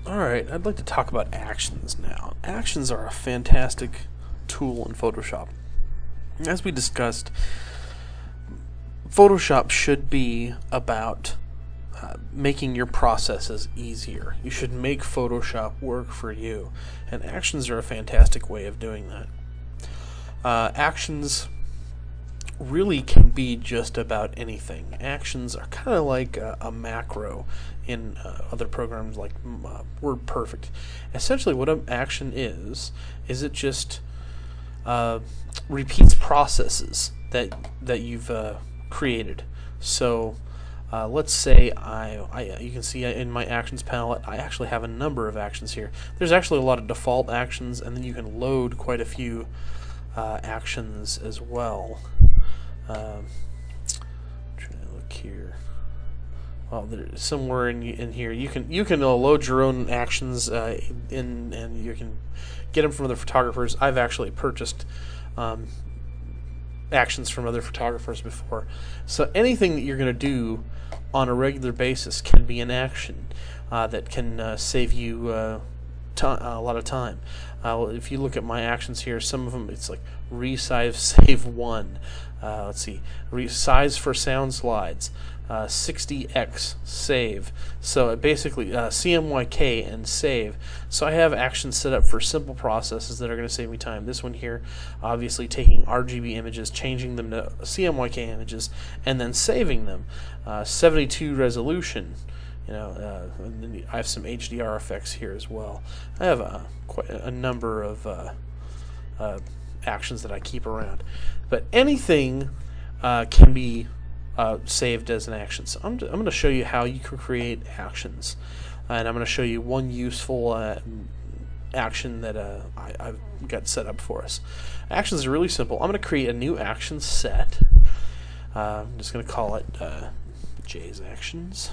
Alright, I'd like to talk about actions now. Actions are a fantastic tool in Photoshop. As we discussed, Photoshop should be about making your processes easier. You should make Photoshop work for you, and actions are a fantastic way of doing that. Actions really can be just about anything. Actions are kind of like a macro in other programs like WordPerfect. Essentially, what an action is it just repeats processes that you've created. So let's say you can see in my actions palette, I actually have a number of actions here. There's actually a lot of default actions, and then you can load quite a few actions as well. Trying to look here. Well, there's somewhere in here you can load your own actions and you can get them from other photographers. I've actually purchased actions from other photographers before. So anything that you're going to do on a regular basis can be an action that can save you a lot of time. If you look at my actions here, some of them it's like resize save 1. Let's see, resize for sound slides, 60x save. So basically CMYK and save. So I have actions set up for simple processes that are going to save me time. This one here, obviously taking RGB images, changing them to CMYK images, and then saving them. 72 resolution. And then I have some HDR effects here as well. I have quite a number of actions that I keep around, but anything can be saved as an action. So I'm going to show you how you can create actions, and I'm going to show you one useful action that I've got set up for us. Actions are really simple. I'm going to create a new action set. I'm just going to call it J's Actions.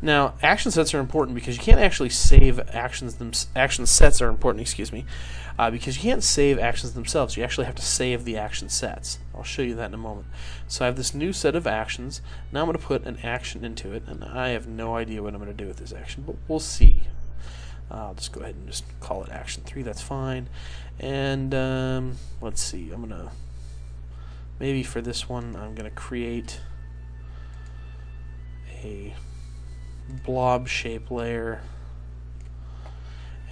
Now, action sets are important because you can't actually save actions. Action sets are important, excuse me, because you can't save actions themselves. You actually have to save the action sets. I'll show you that in a moment. So I have this new set of actions. Now I'm going to put an action into it, and I have no idea what I'm going to do with this action, but we'll see. I'll just go ahead and just call it action 3. That's fine. And let's see. I'm going to maybe for this one I'm going to create a blob shape layer,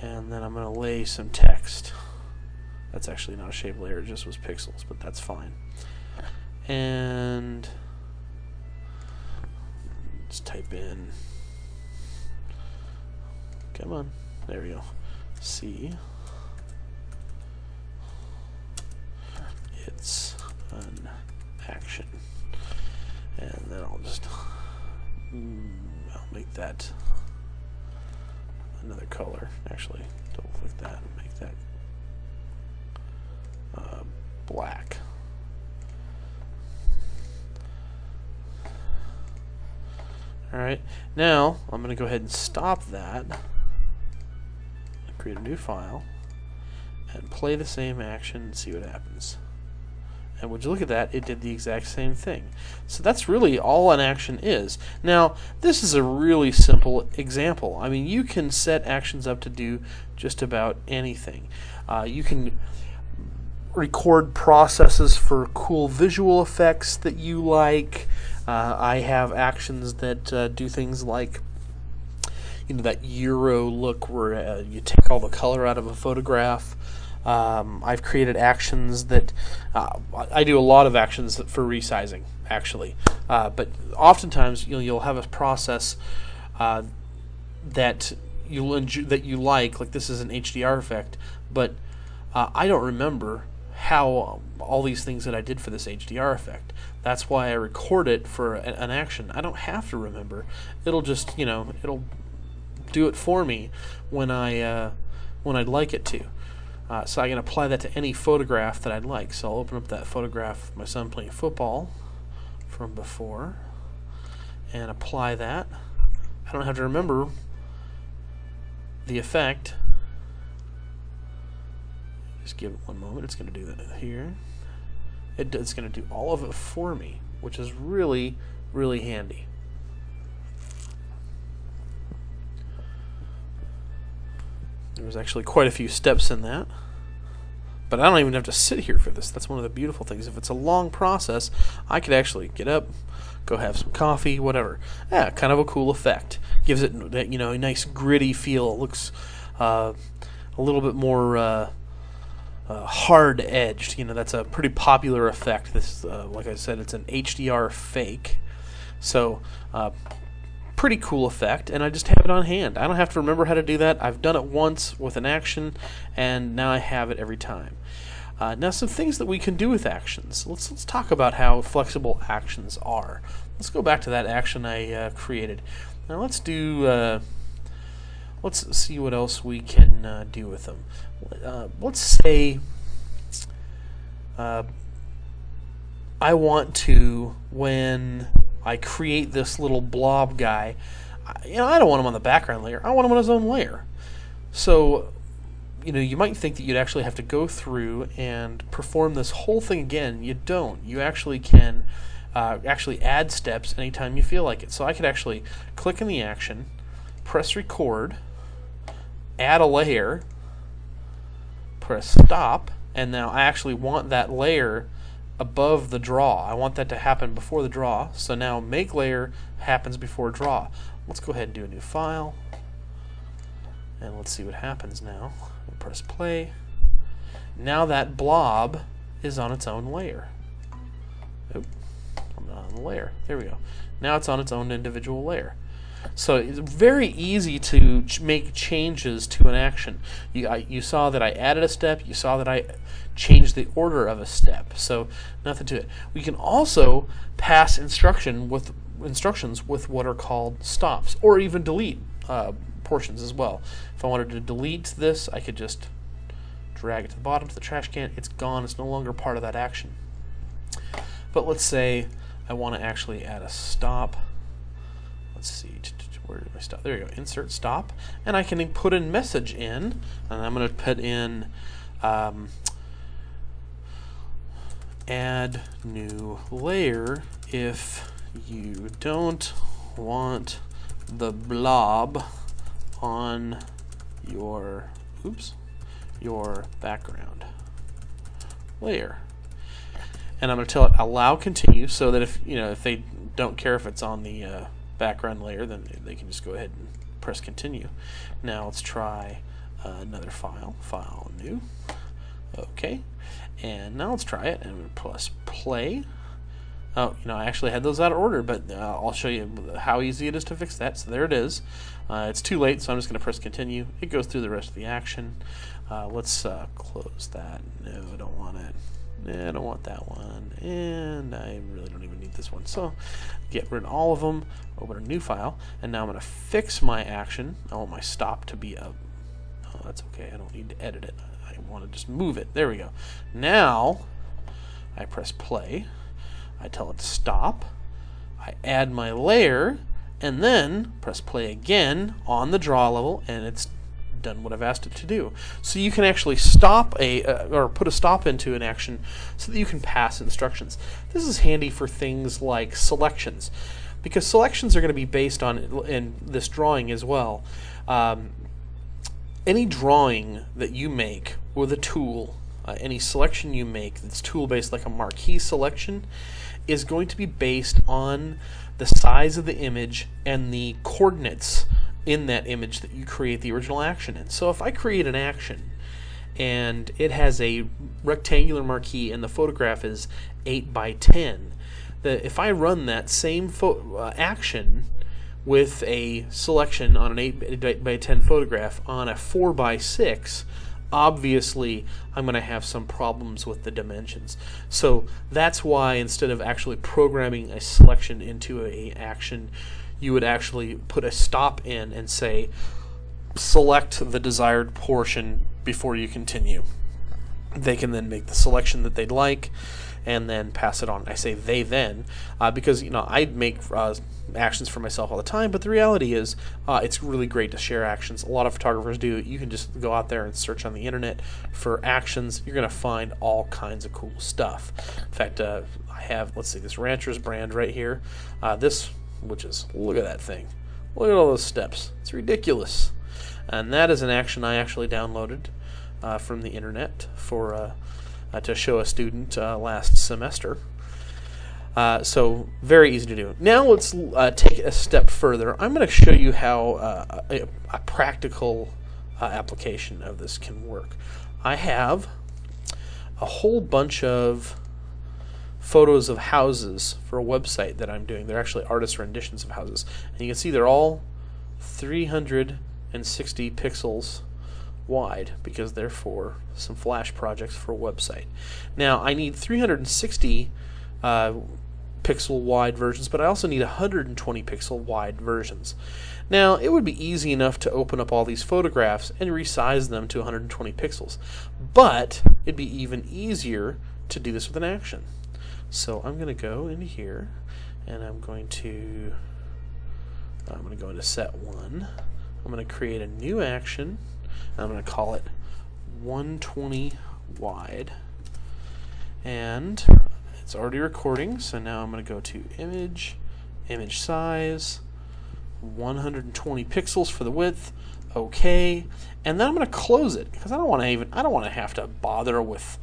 and then I'm going to lay some text. That's actually not a shape layer, it just was pixels, but that's fine. And let's type in, come on, there we go, C, it's an action, and then I'll just I'll make that another color. Actually, double click that and make that black. Alright, now I'm going to go ahead and stop that, create a new file, and play the same action and see what happens. And would you look at that, it did the exact same thing. So that's really all an action is. Now, this is a really simple example. I mean, you can set actions up to do just about anything. You can record processes for cool visual effects that you like. I have actions that do things like, that Euro look where you take all the color out of a photograph. I've created actions that I do a lot of actions for resizing, actually, but oftentimes you'll have a process that you like this is an HDR effect, but I don't remember how all these things that I did for this HDR effect. That's why I record it for an action. I don't have to remember. It'll just it'll do it for me when I'd like it to. So I can apply that to any photograph that I'd like. So I'll open up that photograph of my son playing football from before and apply that. I don't have to remember the effect. Just give it one moment. It's going to do that here. It's going to do all of it for me, which is really, really handy. There's actually quite a few steps in that. But I don't even have to sit here for this. That's one of the beautiful things. If it's a long process, I could actually get up, go have some coffee, whatever. Yeah, kind of a cool effect. Gives it, you know, a nice gritty feel. It looks a little bit more hard-edged. You know, that's a pretty popular effect. This, like I said, it's an HDR fake. So, pretty cool effect, and I just have it on hand. I don't have to remember how to do that. I've done it once with an action, and now I have it every time. Now, some things that we can do with actions. Let's talk about how flexible actions are. Let's go back to that action I created. Now let's do. Let's see what else we can do with them. Let's say I want to, when I create this little blob guy, you know, I don't want him on the background layer. I want him on his own layer. So, you know, you might think that you'd actually have to go through and perform this whole thing again. You don't. You actually can actually add steps anytime you feel like it. So I could actually click in the action, press record, add a layer, press stop, and now I actually want that layer above the draw. I want that to happen before the draw. So now make layer happens before draw. Let's go ahead and do a new file, and let's see what happens now. We'll press play. Now that blob is on its own layer. Oop, I'm not on the layer. There we go. Now it's on its own individual layer. So it's very easy to make changes to an action. You saw that I added a step. You saw that I changed the order of a step. So nothing to it. We can also pass instructions with what are called stops, or even delete portions as well. If I wanted to delete this, I could just drag it to the bottom to the trash can. It's gone. It's no longer part of that action. But let's say I want to actually add a stop. Let's see, where did I stop? There you go, insert stop, and I can put a message in, and I'm going to put in add new layer if you don't want the blob on your background layer. And I'm going to tell it allow continue, so that if they don't care if it's on the background layer, then they can just go ahead and press continue. Now let's try another file new. Okay, and now let's try it, and I'm going to press play. Oh, I actually had those out of order, but I'll show you how easy it is to fix that. So there it is. It's too late, so I'm just going to press continue. It goes through the rest of the action. Let's close that. No, I don't want it. I don't want that one, and I really don't even need this one. So get rid of all of them, open a new file, and now I'm going to fix my action. I want my stop to be up. Oh, that's okay. I don't need to edit it. I want to just move it. There we go. Now I press play. I tell it to stop. I add my layer, and then press play again on the draw level, and it's done what I've asked it to do. So you can actually stop or put a stop into an action so that you can pass instructions. This is handy for things like selections, because selections are going to be based on, in this drawing as well, any drawing that you make with a tool, any selection you make that's tool based, like a marquee selection, is going to be based on the size of the image and the coordinates in that image that you create the original action in. So if I create an action and it has a rectangular marquee and the photograph is 8 by 10, if I run that same action with a selection on an 8 by 10 photograph on a 4 by 6, obviously I'm going to have some problems with the dimensions. So that's why instead of actually programming a selection into an action, you would actually put a stop in and say select the desired portion before you continue. They can then make the selection that they'd like and then pass it on. I say they then because I make actions for myself all the time, but the reality is it's really great to share actions. A lot of photographers do. You can just go out there and search on the internet for actions. You're going to find all kinds of cool stuff. In fact, I have, let's see, this Rancher's brand right here. Look at that thing. Look at all those steps. It's ridiculous. And that is an action I actually downloaded from the internet for to show a student last semester. So very easy to do. Now let's take it a step further. I'm going to show you how a practical application of this can work. I have a whole bunch of photos of houses for a website that I'm doing. They're actually artist renditions of houses. And you can see they're all 360 pixels wide because they're for some Flash projects for a website. Now I need 360 pixel wide versions, but I also need 120 pixel wide versions. Now it would be easy enough to open up all these photographs and resize them to 120 pixels, but it'd be even easier to do this with an action. So I'm going to go into here and I'm going to go into set 1. I'm going to create a new action. I'm going to call it 120 wide, and it's already recording, so now I'm going to go to image size, 120 pixels for the width, okay, and then I'm going to close it because I don't want to have to bother with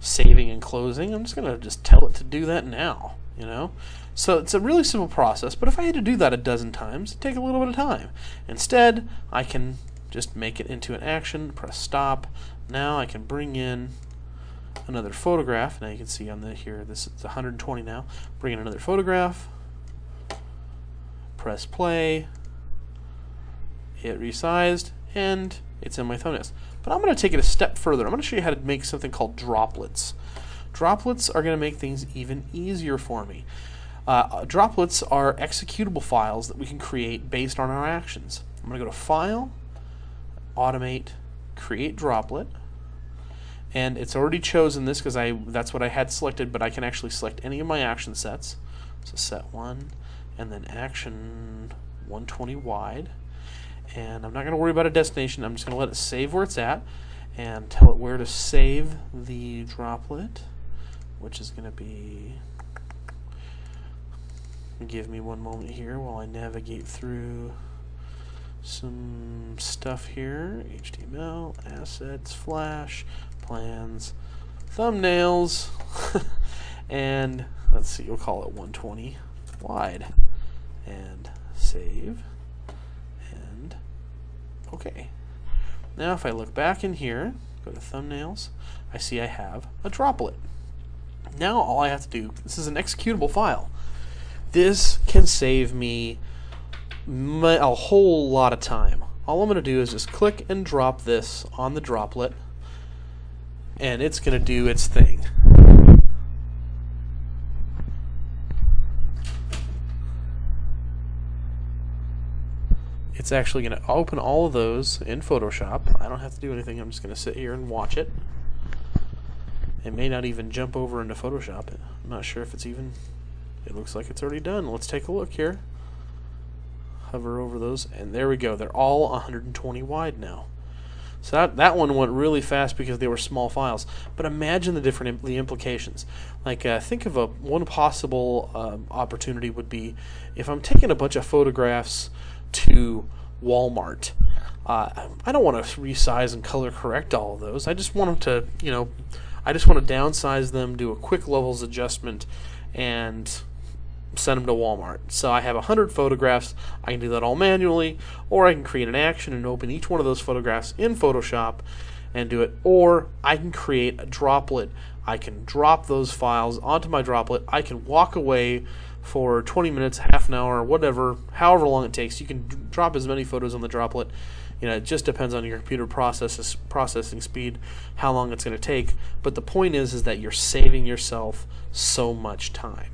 saving and closing. I'm just going to tell it to do that now, you know. So it's a really simple process, but if I had to do that a dozen times, it'd take a little bit of time. Instead, I can just make it into an action, press stop. Now I can bring in another photograph. Now you can see on here, this is 120 now. Bring in another photograph, press play, hit resized, and it's in my thumbnails. But I'm going to take it a step further. I'm going to show you how to make something called droplets. Droplets are going to make things even easier for me. Droplets are executable files that we can create based on our actions. I'm going to go to File, Automate, Create Droplet, and it's already chosen this because that's what I had selected, but I can actually select any of my action sets. So set 1, and then action 120 wide, and I'm not going to worry about a destination. I'm just going to let it save where it's at and tell it where to save the droplet, which is going to be, give me one moment here while I navigate through some stuff here. HTML, assets, Flash, plans, thumbnails, and let's see, we'll call it 120 wide, and save, and okay. Now if I look back in here, go to thumbnails, I see I have a droplet. Now all I have to do, this is an executable file. This can save me a whole lot of time. All I'm going to do is just click and drop this on the droplet, and it's going to do its thing. It's actually going to open all of those in Photoshop. I don't have to do anything. I'm just going to sit here and watch it. It may not even jump over into Photoshop. I'm not sure if it's even... It looks like it's already done. Let's take a look here. Hover over those, and there we go. They're all 120 wide now. So that one went really fast because they were small files. But imagine the implications. Like think of one possible opportunity would be if I'm taking a bunch of photographs to Walmart. I don't want to resize and color correct all of those. I just want them to, I just want to downsize them, do a quick levels adjustment, and send them to Walmart. So I have 100 photographs. I can do that all manually, or I can create an action and open each one of those photographs in Photoshop and do it, or I can create a droplet. I can drop those files onto my droplet. I can walk away for 20 minutes, half an hour, whatever, however long it takes. You can drop as many photos on the droplet. It just depends on your computer processing speed, how long it's going to take. But the point is that you're saving yourself so much time.